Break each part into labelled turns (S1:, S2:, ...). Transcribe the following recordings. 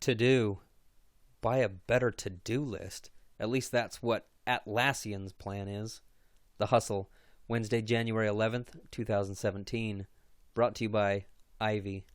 S1: To do. Buy a better to-do list. At least that's what Atlassian's plan is. The Hustle, Wednesday, January 11th, 2017. Brought to you by Ivy.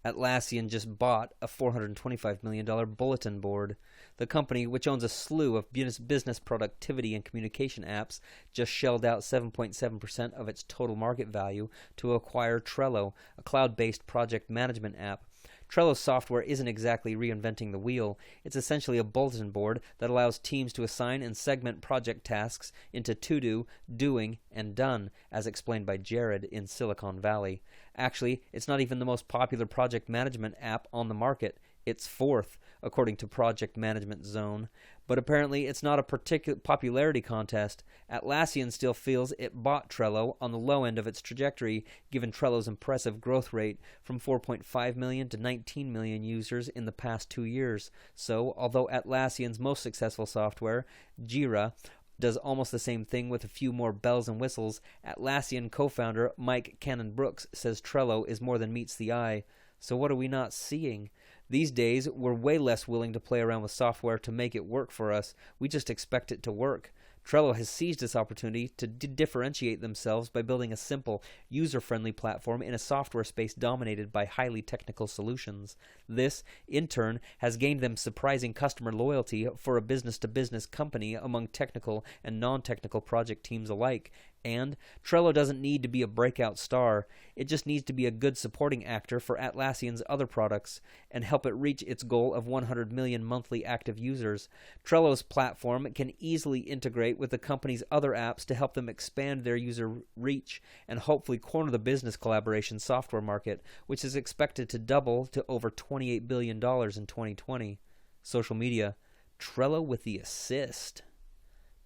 S1: Atlassian just bought a $425 million bulletin board. The company, which owns a slew of business productivity and communication apps, just shelled out 7.7% of its total market value to acquire Trello, a cloud-based project management app. Trello's software isn't exactly reinventing the wheel. It's essentially a bulletin board that allows teams to assign and segment project tasks into to-do, doing, and done, as explained by Jared in Silicon Valley. Actually, it's not even the most popular project management app on the market. It's fourth, according to Project Management Zone. But apparently it's not a particular popularity contest. Atlassian still feels it bought Trello on the low end of its trajectory, given Trello's impressive growth rate from 4.5 million to 19 million users in the past 2 years. So, although Atlassian's most successful software, Jira, does almost the same thing with a few more bells and whistles, Atlassian co-founder Mike Cannon-Brookes says Trello is more than meets the eye. So what are we not seeing? These days, we're way less willing to play around with software to make it work for us. We just expect it to work. Trello has seized this opportunity to differentiate themselves by building a simple, user-friendly platform in a software space dominated by highly technical solutions. This, in turn, has gained them surprising customer loyalty for a business-to-business company among technical and non-technical project teams alike. And Trello doesn't need to be a breakout star. It just needs to be a good supporting actor for Atlassian's other products and help it reach its goal of 100 million monthly active users. Trello's platform can easily integrate with the company's other apps to help them expand their user reach and hopefully corner the business collaboration software market, which is expected to double to over $28 billion in 2020. Social media. Trello with the assist.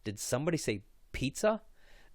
S1: Did somebody say pizza?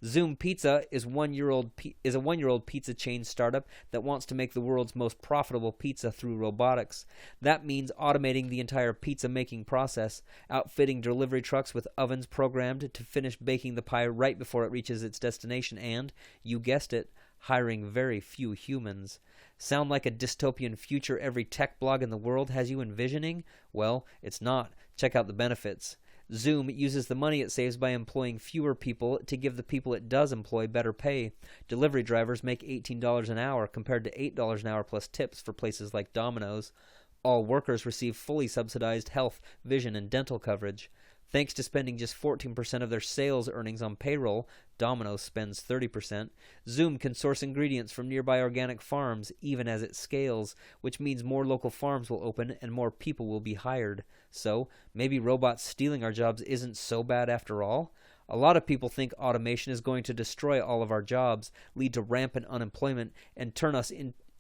S1: Zume Pizza is a one-year-old pizza chain startup that wants to make the world's most profitable pizza through robotics. That means automating the entire pizza-making process, outfitting delivery trucks with ovens programmed to finish baking the pie right before it reaches its destination, and, you guessed it, hiring very few humans. Sound like a dystopian future every tech blog in the world has you envisioning? Well, it's not. Check out the benefits. Zume uses the money it saves by employing fewer people to give the people it does employ better pay. Delivery drivers make $18 an hour compared to $8 an hour plus tips for places like Domino's. All workers receive fully subsidized health, vision, and dental coverage. Thanks to spending just 14% of their sales earnings on payroll, Domino's spends 30%, Zume can source ingredients from nearby organic farms even as it scales, which means more local farms will open and more people will be hired. So, maybe robots stealing our jobs isn't so bad after all? A lot of people think automation is going to destroy all of our jobs, lead to rampant unemployment, and turn us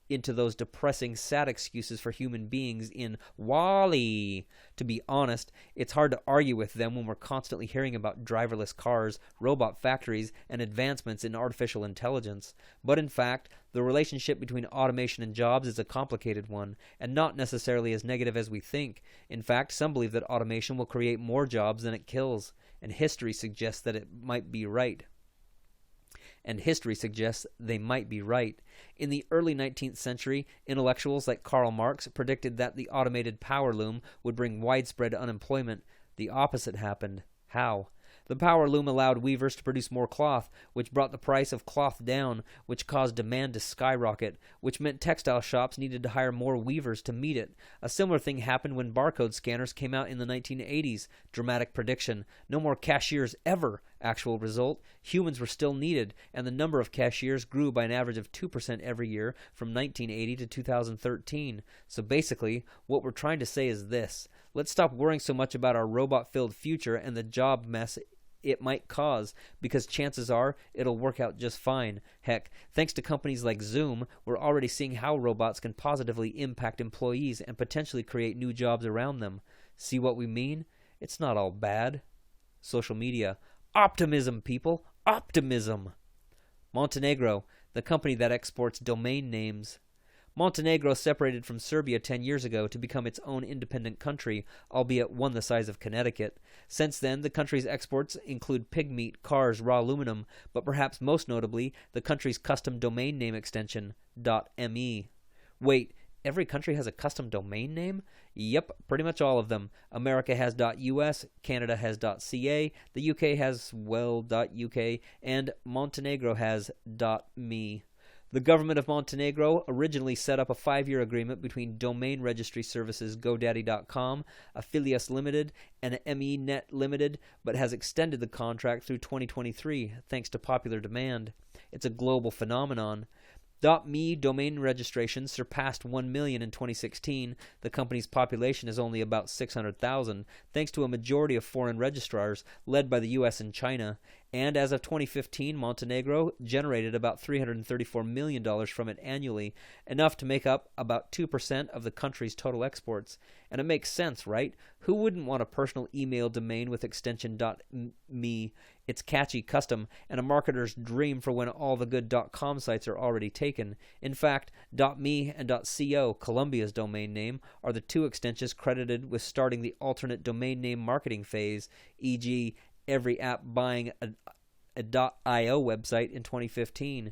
S1: into those depressing, sad excuses for human beings in WALL-E. To be honest, it's hard to argue with them when we're constantly hearing about driverless cars, robot factories, and advancements in artificial intelligence. But in fact, the relationship between automation and jobs is a complicated one, and not necessarily as negative as we think. In fact, some believe that automation will create more jobs than it kills, and history suggests that it might be right. And history suggests they might be right. In the early 19th century, intellectuals like Karl Marx predicted that the automated power loom would bring widespread unemployment. The opposite happened. How? The power loom allowed weavers to produce more cloth, which brought the price of cloth down, which caused demand to skyrocket, which meant textile shops needed to hire more weavers to meet it. A similar thing happened when barcode scanners came out in the 1980s. Dramatic prediction. No more cashiers ever. Actual result, humans were still needed, and the number of cashiers grew by an average of 2% every year from 1980 to 2013. So basically, what we're trying to say is this. Let's stop worrying so much about our robot-filled future and the job mess it might cause, because chances are it'll work out just fine. Heck, thanks to companies like Zume, we're already seeing how robots can positively impact employees and potentially create new jobs around them. See what we mean? It's not all bad. Social media. Optimism, people. Optimism. Montenegro, the company that exports domain names. Montenegro separated from Serbia 10 years ago to become its own independent country, albeit one the size of Connecticut. Since then, the country's exports include pig meat, cars, raw aluminum, but perhaps most notably, the country's custom domain name extension, .me. Wait, every country has a custom domain name? Yep, pretty much all of them. America has .us, Canada has .ca, the UK has, well, .uk, and Montenegro has .me. The government of Montenegro originally set up a 5-year agreement between domain registry services GoDaddy.com, Affilius Limited, and MeNet Limited, but has extended the contract through 2023 thanks to popular demand. It's a global phenomenon. .me domain registrations surpassed 1 million in 2016. The company's population is only about 600,000, thanks to a majority of foreign registrars led by the US and China. And as of 2015, Montenegro generated about $334 million from it annually, enough to make up about 2% of the country's total exports. And it makes sense, right? Who wouldn't want a personal email domain with extension .me? It's catchy, custom, and a marketer's dream for when all the good .com sites are already taken. In fact, .me and .co, Colombia's domain name, are the two extensions credited with starting the alternate domain name marketing phase, e.g., every app buying a .io website in 2015.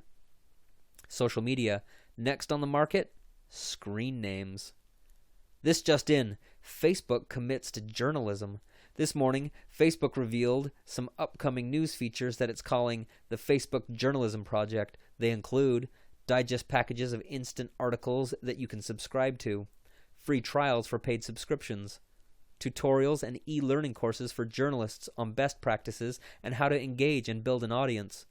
S1: Social media. Next on the market, screen names. This just in, Facebook commits to journalism. This morning, Facebook revealed some upcoming news features that it's calling the Facebook Journalism Project. They include digest packages of instant articles that you can subscribe to, free trials for paid subscriptions, tutorials and e-learning courses for journalists on best practices and how to engage and build an audience,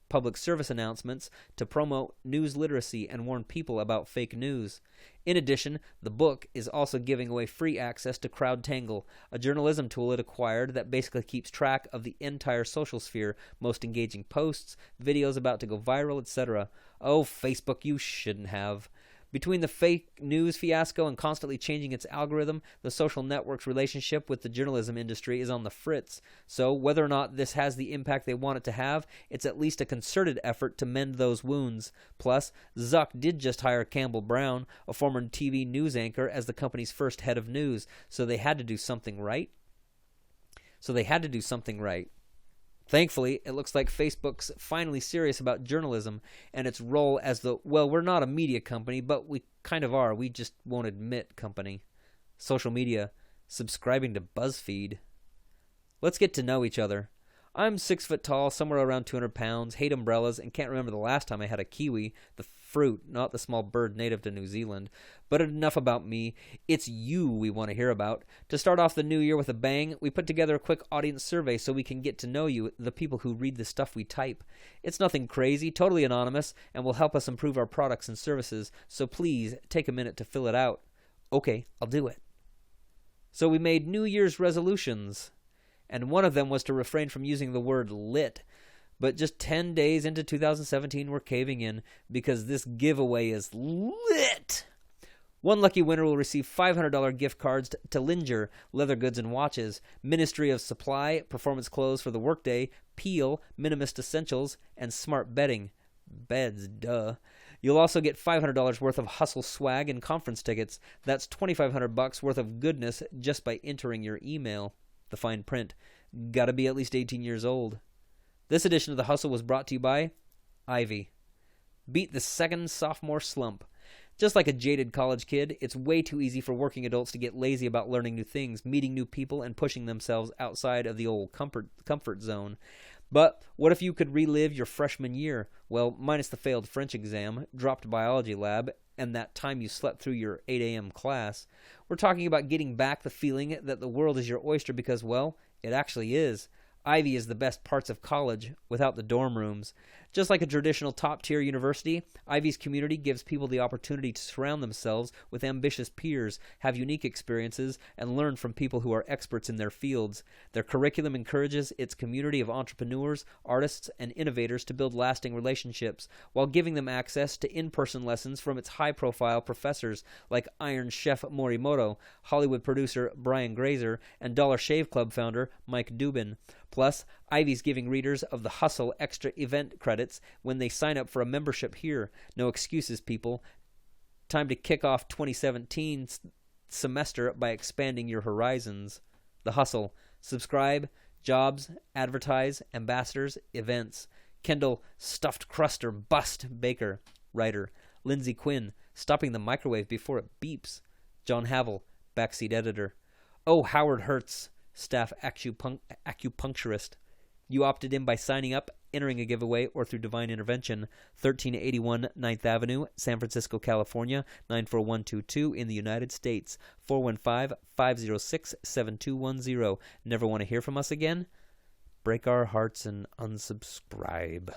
S1: public service announcements to promote news literacy and warn people about fake news. In addition, the book is also giving away free access to CrowdTangle, a journalism tool it acquired that basically keeps track of the entire social sphere, most engaging posts, videos about to go viral, etc. Oh, Facebook, you shouldn't have. Between the fake news fiasco and constantly changing its algorithm, the social network's relationship with the journalism industry is on the fritz. So whether or not this has the impact they want it to have, it's at least a concerted effort to mend those wounds. Plus, Zuck did just hire Campbell Brown, a former TV news anchor, as the company's first head of news, so they had to do something right. Thankfully, it looks like Facebook's finally serious about journalism and its role as the, well, we're not a media company, but we kind of are, we just won't admit company. Social media, subscribing to BuzzFeed. Let's get to know each other. I'm 6 foot tall, somewhere around 200 pounds, hate umbrellas, and can't remember the last time I had a kiwi, the fruit, not the small bird native to New Zealand. But enough about me. It's you we want to hear about. To start off the new year with a bang, we put together a quick audience survey so we can get to know you, the people who read the stuff we type. It's nothing crazy, totally anonymous, and will help us improve our products and services, so please take a minute to fill it out. Okay, I'll do it. So we made New Year's resolutions, and one of them was to refrain from using the word lit. But just 10 days into 2017, we're caving in because this giveaway is lit. One lucky winner will receive $500 gift cards to Linger, leather goods and watches, Ministry of Supply, performance clothes for the workday, Peel, Minimist Essentials, and Smart Bedding. Beds, duh. You'll also get $500 worth of Hustle swag and conference tickets. That's $2,500 worth of goodness just by entering your email. The fine print. Gotta be at least 18 years old. This edition of The Hustle was brought to you by Ivy. Beat the second sophomore slump. Just like a jaded college kid, it's way too easy for working adults to get lazy about learning new things, meeting new people, and pushing themselves outside of the old comfort zone. But what if you could relive your freshman year? Well, minus the failed French exam, dropped biology lab, and that time you slept through your 8 a.m. class. We're talking about getting back the feeling that the world is your oyster because, well, it actually is. Ivy is the best parts of college without the dorm rooms. Just like a traditional top-tier university, Ivy's community gives people the opportunity to surround themselves with ambitious peers, have unique experiences, and learn from people who are experts in their fields. Their curriculum encourages its community of entrepreneurs, artists, and innovators to build lasting relationships, while giving them access to in-person lessons from its high-profile professors like Iron Chef Morimoto, Hollywood producer Brian Grazer, and Dollar Shave Club founder Mike Dubin. Plus, Ivy's giving readers of The Hustle extra event credits when they sign up for a membership here. No excuses, people. Time to kick off 2017 semester by expanding your horizons. The Hustle. Subscribe, jobs, advertise, ambassadors, events. Kendall, stuffed crust or bust, baker, writer. Lindsay Quinn, stopping the microwave before it beeps. John Havel, backseat editor. Oh, Howard Hertz, staff acupuncturist. You opted in by signing up, entering a giveaway, or through divine intervention. 1381 9th Avenue, San Francisco, California, 94122 in the United States. 415-506-7210. Never want to hear from us again? Break our hearts and unsubscribe.